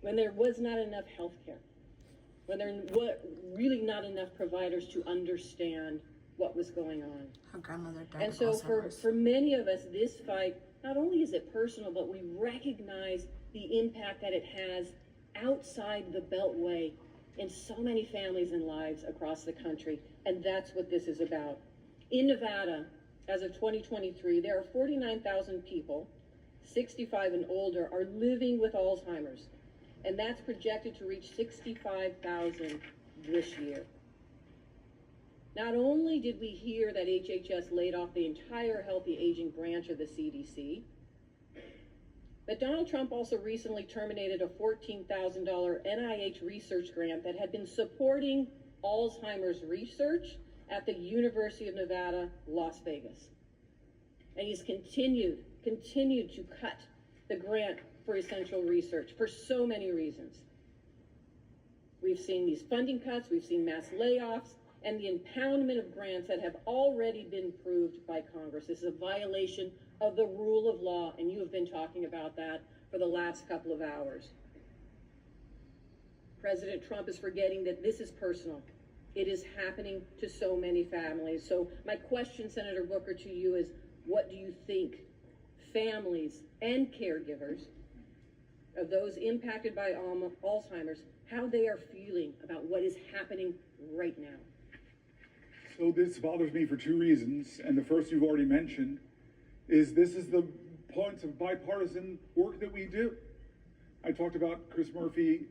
when there was not enough health care, when there were really not enough providers to understand what was going on. Her grandmother died And of so Alzheimer's. for many of us, this fight, not only is it personal, but we recognize the impact that it has outside the Beltway in so many families and lives across the country. And that's what this is about. In Nevada, as of 2023, there are 49,000 people, 65 and older, are living with Alzheimer's. And that's projected to reach 65,000 this year. Not only did we hear that HHS laid off the entire Healthy Aging branch of the CDC, but Donald Trump also recently terminated a $14,000 NIH research grant that had been supporting Alzheimer's research at the University of Nevada, Las Vegas. And he's continued to cut the grant for essential research for so many reasons. We've seen these funding cuts, we've seen mass layoffs, and the impoundment of grants that have already been approved by Congress. This is a violation of the rule of law, and you have been talking about that for the last couple of hours. President Trump is forgetting that this is personal. It is happening to so many families. So my question, Senator Booker, to you is, what do you think families and caregivers of those impacted by Alzheimer's, how they are feeling about what is happening right now? So this bothers me for two reasons, and the first you've already mentioned, is this is the points of bipartisan work that we do. I talked about Chris Murphy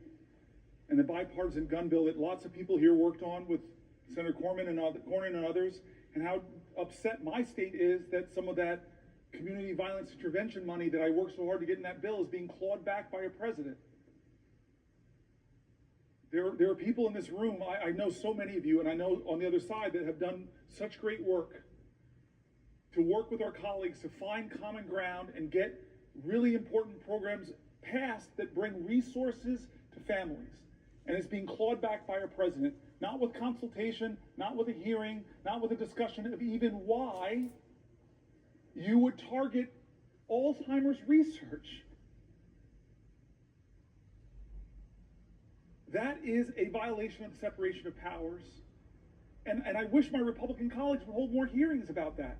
and the bipartisan gun bill that lots of people here worked on with Senator Cornyn and others, and how upset my state is that some of that community violence intervention money that I worked so hard to get in that bill is being clawed back by a president. There are people in this room, I know so many of you, and I know on the other side, that have done such great work to work with our colleagues to find common ground and get really important programs passed that bring resources to families. And it's being clawed back by our president, not with consultation, not with a hearing, not with a discussion of even why you would target Alzheimer's research. That is a violation of the separation of powers. And I wish my Republican colleagues would hold more hearings about that.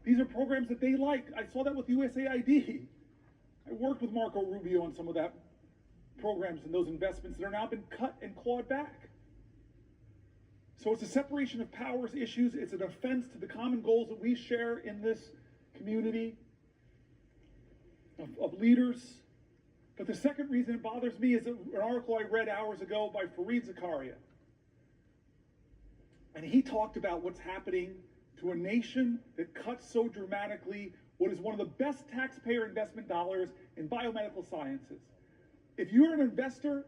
These are programs that they like. I saw that with USAID. I worked with Marco Rubio on some of that programs and those investments that are now been cut and clawed back. So it's a separation of powers issues. It's an offense to the common goals that we share in this community of leaders. But the second reason it bothers me is an article I read hours ago by Fareed Zakaria. And he talked about what's happening to a nation that cuts so dramatically what is one of the best taxpayer investment dollars in biomedical sciences. If you're an investor,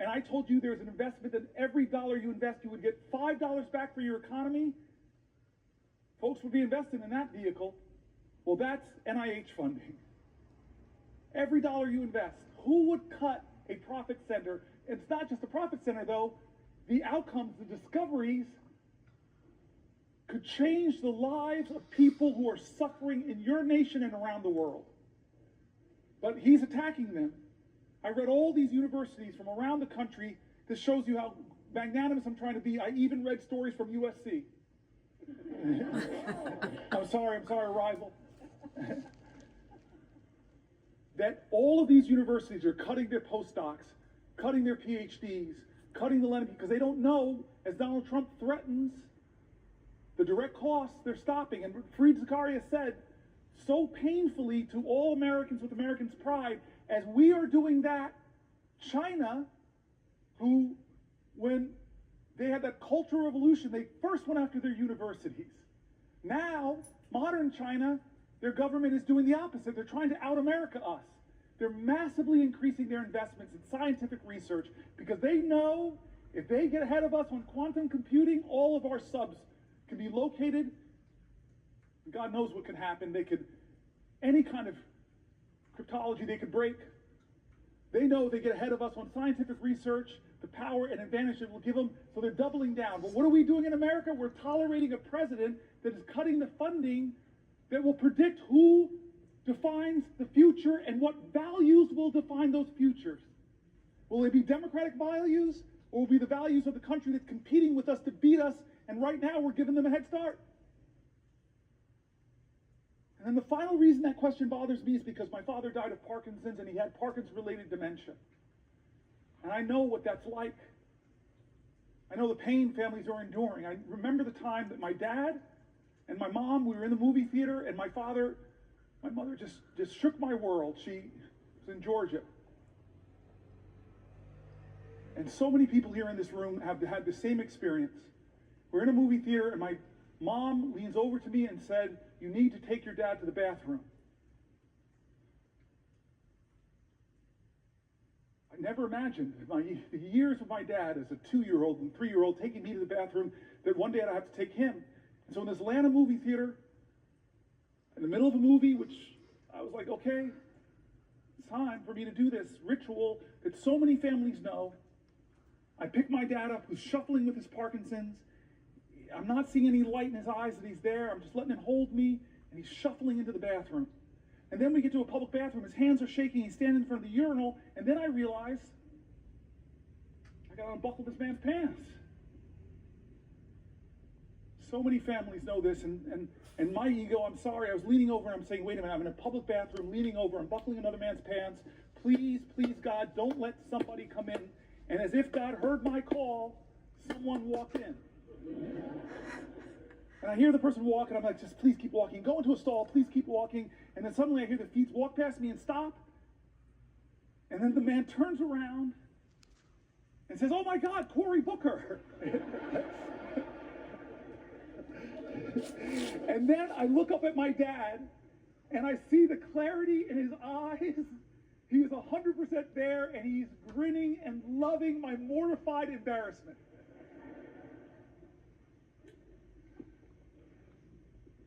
and I told you there's an investment that every dollar you invest, you would get $5 back for your economy, folks would be investing in that vehicle. Well, that's NIH funding. Every dollar you invest, who would cut a profit center? It's not just a profit center, though. The outcomes, the discoveries, could change the lives of people who are suffering in your nation and around the world. But he's attacking them. I read all these universities from around the country. This shows you how magnanimous I'm trying to be. I even read stories from USC. I'm sorry, rival. That all of these universities are cutting their postdocs, cutting their PhDs, cutting the lending, because they don't know, as Donald Trump threatens, the direct costs they're stopping. And Fareed Zakaria said so painfully to all Americans with Americans' pride, as we are doing that, China, who, when they had that Cultural Revolution, they first went after their universities. Now, modern China, their government is doing the opposite. They're trying to out-America us. They're massively increasing their investments in scientific research because they know if they get ahead of us on quantum computing, all of our subs can be located. God knows what can happen. They could, any kind of cryptology they could break. They know they get ahead of us on scientific research, the power and advantage it will give them, so they're doubling down. But what are we doing in America? We're tolerating a president that is cutting the funding that will predict who defines the future and what values will define those futures. Will it be democratic values, or will it be the values of the country that's competing with us to beat us, and right now we're giving them a head start? And then the final reason that question bothers me is because my father died of Parkinson's, and he had Parkinson's-related dementia. And I know what that's like. I know the pain families are enduring. I remember the time that my dad and my mom, we were in the movie theater, and my mother just shook my world. She was in Georgia. And so many people here in this room have had the same experience. We're in a movie theater, and my mom leans over to me and said, "You need to take your dad to the bathroom." I never imagined the years of my dad as a 2-year-old and 3-year-old taking me to the bathroom, that one day I'd have to take him. And so in this Atlanta movie theater, in the middle of a movie, which I was like, okay, it's time for me to do this ritual that so many families know. I pick my dad up, who's shuffling with his Parkinson's. I'm not seeing any light in his eyes that he's there. I'm just letting him hold me, and he's shuffling into the bathroom. And then we get to a public bathroom. His hands are shaking. He's standing in front of the urinal. And then I realize I got to unbuckle this man's pants. So many families know this. And my ego, I'm sorry, I was leaning over and I'm saying, wait a minute, I'm in a public bathroom, leaning over, unbuckling another man's pants. Please, please, God, don't let somebody come in. And as if God heard my call, someone walked in. And I hear the person walk, and I'm like, just please keep walking. Go into a stall, please keep walking. And then suddenly I hear the feet walk past me and stop. And then the man turns around and says, "Oh my God, Cory Booker." And then I look up at my dad, and I see the clarity in his eyes. He is 100% there, and he's grinning and loving my mortified embarrassment.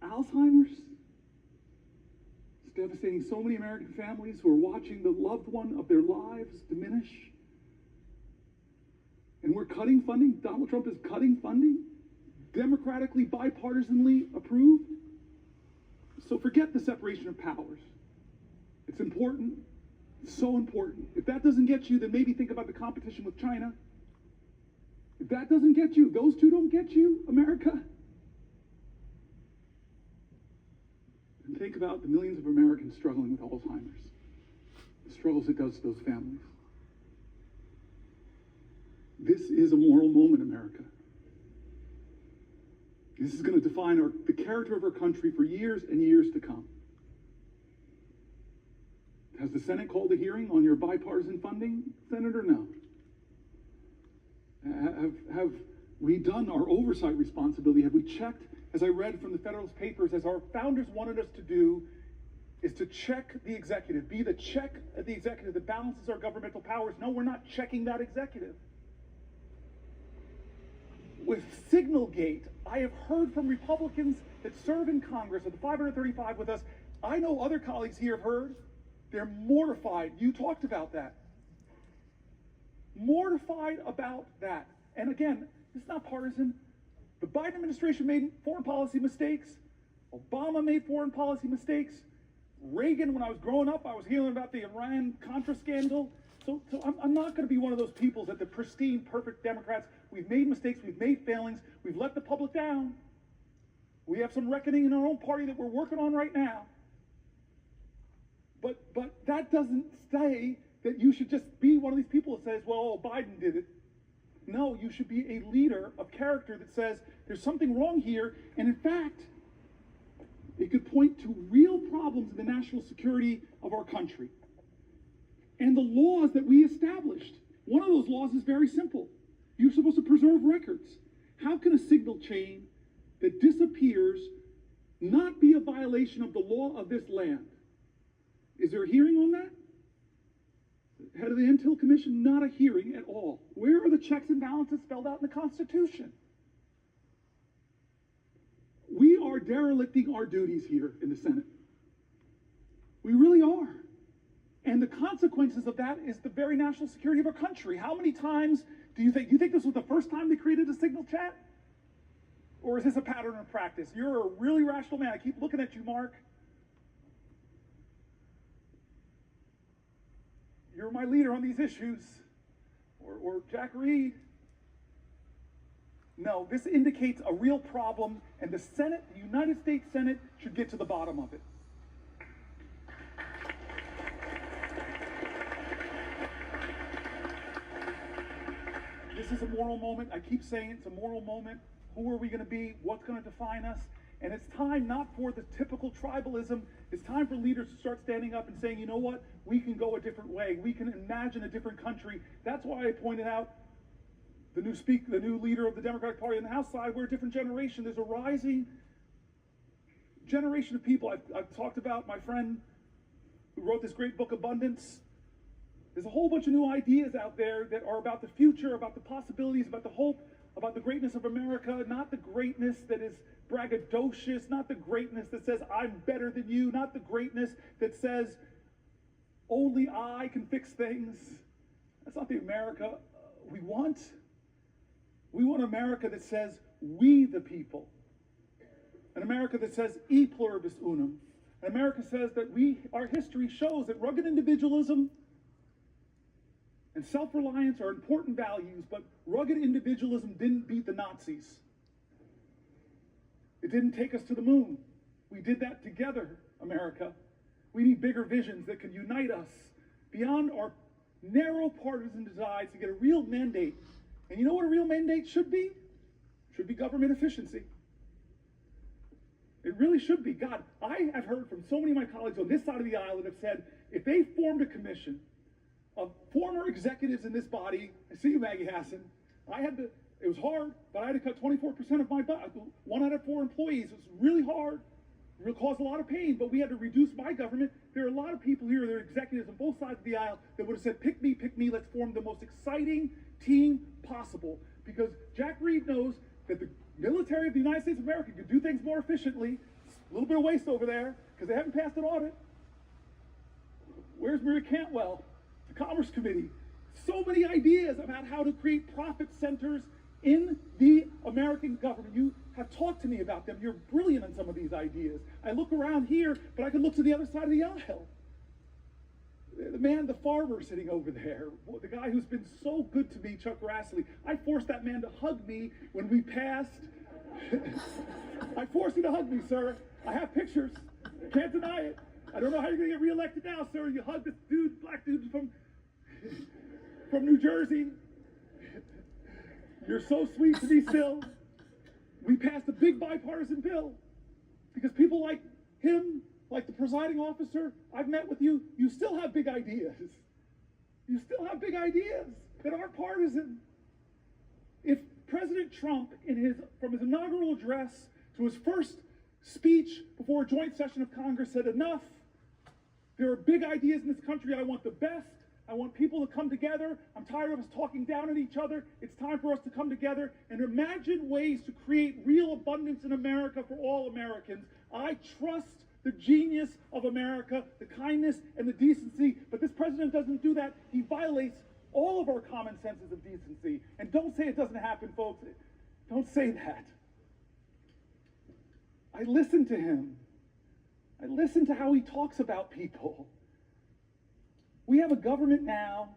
Alzheimer's is devastating so many American families who are watching the loved one of their lives diminish. And we're cutting funding. Donald Trump is cutting funding, democratically, bipartisanly approved. So forget the separation of powers. It's important, so important. If that doesn't get you, then maybe think about the competition with China. If that doesn't get you, those two don't get you, America. And think about the millions of Americans struggling with Alzheimer's, the struggles it does to those families. This is a moral moment, America. This is going to define the character of our country for years and years to come. Has the Senate called a hearing on your bipartisan funding, Senator? No. Have we done our oversight responsibility? Have we checked, as I read from the Federalist Papers, as our founders wanted us to do, is to check the executive, be the check of the executive that balances our governmental powers? No, we're not checking that executive. With Signalgate, I have heard from Republicans that serve in Congress, of the 535 with us. I know other colleagues here have heard. They're mortified. You talked about that. Mortified about that. And again, it's not partisan. The Biden administration made foreign policy mistakes. Obama made foreign policy mistakes. Reagan, when I was growing up, I was hearing about the Iran-Contra scandal. So I'm not going to be one of those people that the pristine, perfect Democrats. We've made mistakes. We've made failings. We've let the public down. We have some reckoning in our own party that we're working on right now. But that doesn't say that you should just be one of these people that says, well, Biden did it. No, you should be a leader of character that says there's something wrong here. And in fact, it could point to real problems in the national security of our country. And the laws that we established. One of those laws is very simple. You're supposed to preserve records. How can a signal chain that disappears not be a violation of the law of this land? Is there a hearing on that? Head of the Intel Commission, not a hearing at all. Where are the checks and balances spelled out in the Constitution? We are derelicting our duties here in the Senate. We really are. And the consequences of that is the very national security of our country. How many times do you think this was the first time they created a signal chat? Or is this a pattern of practice? You're a really rational man. I keep looking at you, Mark. You're my leader on these issues. or Jack Reed. No, this indicates a real problem, and the Senate, the United States Senate, should get to the bottom of it. This is a moral moment. I keep saying it's a moral moment. Who are we going to be? What's going to define us? And it's time not for the typical tribalism. It's time for leaders to start standing up and saying, you know what? We can go a different way. We can imagine a different country. That's why I pointed out the new leader of the Democratic Party on the House side. We're a different generation. There's a rising generation of people. I've talked about my friend who wrote this great book, Abundance. There's a whole bunch of new ideas out there that are about the future, about the possibilities, about the hope, about the greatness of America, not the greatness that is braggadocious, not the greatness that says, I'm better than you, not the greatness that says, only I can fix things. That's not the America we want. We want an America that says, we the people. An America that says, e pluribus unum. An America says that our history shows that rugged individualism and self-reliance are important values, but rugged individualism didn't beat the Nazis. It didn't take us to the moon. We did that together, America. We need bigger visions that can unite us beyond our narrow partisan divides to get a real mandate. And you know what a real mandate should be? It should be government efficiency. It really should be. God, I have heard from so many of my colleagues on this side of the aisle that have said, if they formed a commission of former executives in this body, I see you, Maggie Hassan, it was hard, but I had to cut 24% of my budget. 1 out of 4 employees. It was really hard. It caused a lot of pain, but we had to reduce my government. There are a lot of people here, there are executives on both sides of the aisle that would have said, pick me, let's form the most exciting team possible. Because Jack Reed knows that the military of the United States of America could do things more efficiently. A little bit of waste over there, because they haven't passed an audit. Where's Maria Cantwell? The Commerce Committee. So many ideas about how to create profit centers in the American government. You have talked to me about them. You're brilliant on some of these ideas. I look around here, but I can look to the other side of the aisle. The farmer sitting over there, the guy who's been so good to me, Chuck Grassley. I forced that man to hug me when we passed. I forced you to hug me, sir. I have pictures. Can't deny it. I don't know how you're going to get reelected now, sir. You hugged this dude, black dude from New Jersey. You're so sweet to be still. We passed a big bipartisan bill because people like him, like the presiding officer, I've met with you, you still have big ideas. You still have big ideas that aren't partisan. If President Trump, from his inaugural address to his first speech before a joint session of Congress said, enough, there are big ideas in this country, I want the best, I want people to come together. I'm tired of us talking down at each other. It's time for us to come together and imagine ways to create real abundance in America for all Americans. I trust the genius of America, the kindness and the decency, but this president doesn't do that. He violates all of our common senses of decency. And don't say it doesn't happen, folks. Don't say that. I listen to him. I listen to how he talks about people. We have a government now,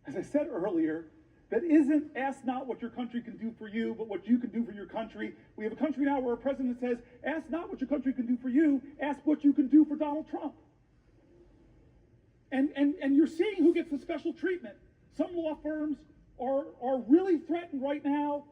as I said earlier, that isn't ask not what your country can do for you, but what you can do for your country. We have a country now where a president says, ask not what your country can do for you, ask what you can do for Donald Trump. And you're seeing who gets the special treatment. Some law firms are really threatened right now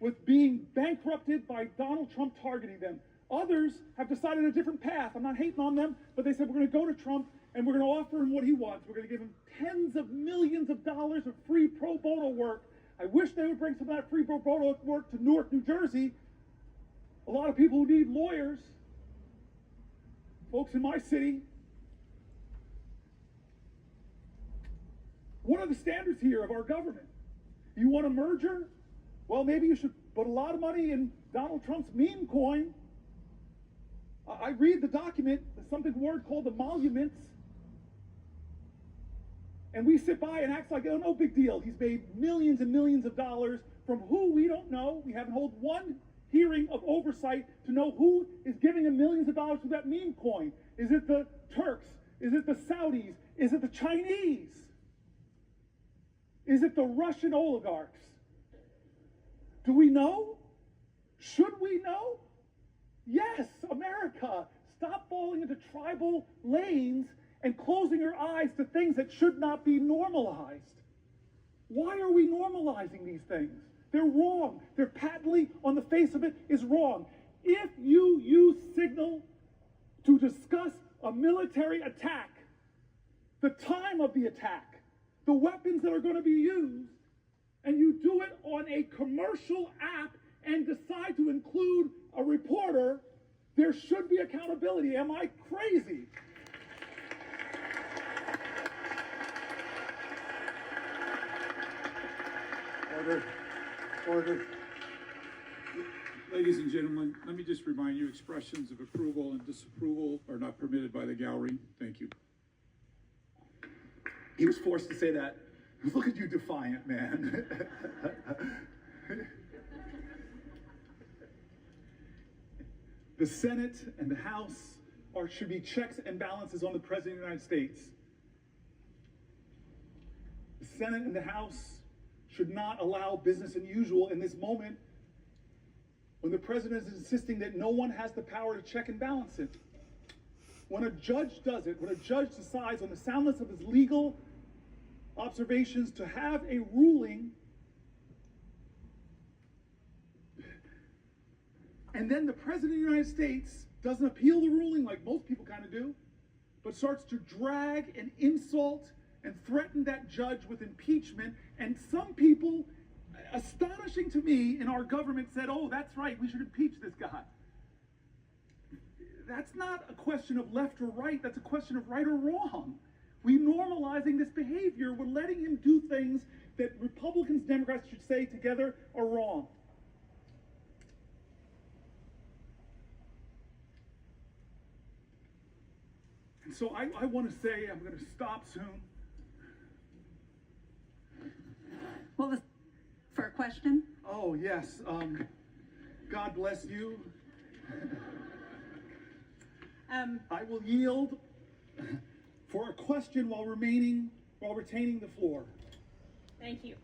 with being bankrupted by Donald Trump targeting them. Others have decided a different path. I'm not hating on them, but they said we're going to go to Trump and we're going to offer him what he wants. We're going to give him tens of millions of dollars of free pro bono work. I wish they would bring some of that free pro bono work to Newark, New Jersey. A lot of people who need lawyers, folks in my city. What are the standards here of our government? You want a merger? Well, maybe you should put a lot of money in Donald Trump's meme coin. I read the document, there's something word called emoluments. And we sit by and act like, oh, no big deal. He's made millions and millions of dollars from who we don't know. We haven't held one hearing of oversight to know who is giving him millions of dollars for that meme coin. Is it the Turks? Is it the Saudis? Is it the Chinese? Is it the Russian oligarchs? Do we know? Should we know? Yes, America, stop falling into tribal lanes and closing your eyes to things that should not be normalized. Why are we normalizing these things? They're wrong. They're patently, on the face of it, is wrong. If you use Signal to discuss a military attack, the time of the attack, the weapons that are going to be used, and you do it on a commercial app and decide to include a reporter, there should be accountability. Am I crazy? Order. Order. Ladies and gentlemen, let me just remind you, expressions of approval and disapproval are not permitted by the gallery. Thank you. He was forced to say that. Look at you, defiant man. The Senate and the House should be checks and balances on the President of the United States. The Senate and the House should not allow business as usual in this moment when the President is insisting that no one has the power to check and balance it. When a judge does it, when a judge decides on the soundness of his legal observations to have a ruling, and then the President of the United States doesn't appeal the ruling like most people kind of do, but starts to drag and insult and threaten that judge with impeachment. And some people, astonishing to me, in our government said, oh, that's right, we should impeach this guy. That's not a question of left or right, that's a question of right or wrong. We're normalizing this behavior. We're letting him do things that Republicans, Democrats should say together are wrong. And so I want to say, I'm going to stop soon. Well, for a question? Oh, yes. God bless you. I will yield for a question while retaining the floor. Thank you.